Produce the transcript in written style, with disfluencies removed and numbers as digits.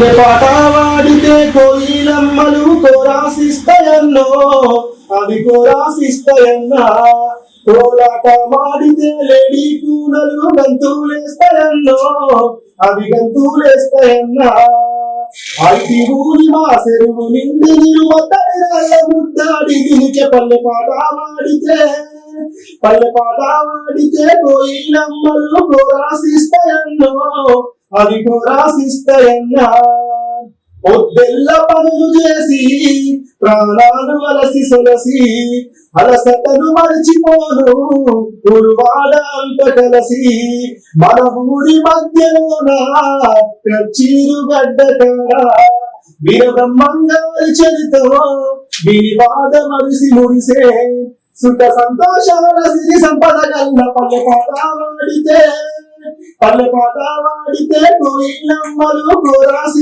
పల్లె పాట వాడితే కోయిలమ్మలు కోరాసిస్తాయన్నో అవి కోరాసిస్తాయన్నా కోలాట మాడితే లేడీ కూనలు గంతులేస్తాయన్నో అవి గంతులేస్తాయన్నా ఐటి ఊరి మా చెరువు నిండి నిలువతల ముద్దాడి దినికే పల్లె పాట వాడితే కోయిలమ్మలు కోరాసిస్తాయన్నో అవి కోరాసిస్తాయన్నా పొద్దెల్ల పనులు చేసి ప్రాణాలు వలసి సొలసి అలసటను మరిచిపోను ఊరువాడ అంత కలసి మన ఊరి మధ్యలోన చీరు గడ్డ కాడ వీర బ్రహ్మంగారి చరితం వీరి వాద మరిసి మురిసే సుఖ సంతోషాల సిరి సంపద గల్ల పల్లె పాట వాడితే కోయిలమ్మలు కోరాసి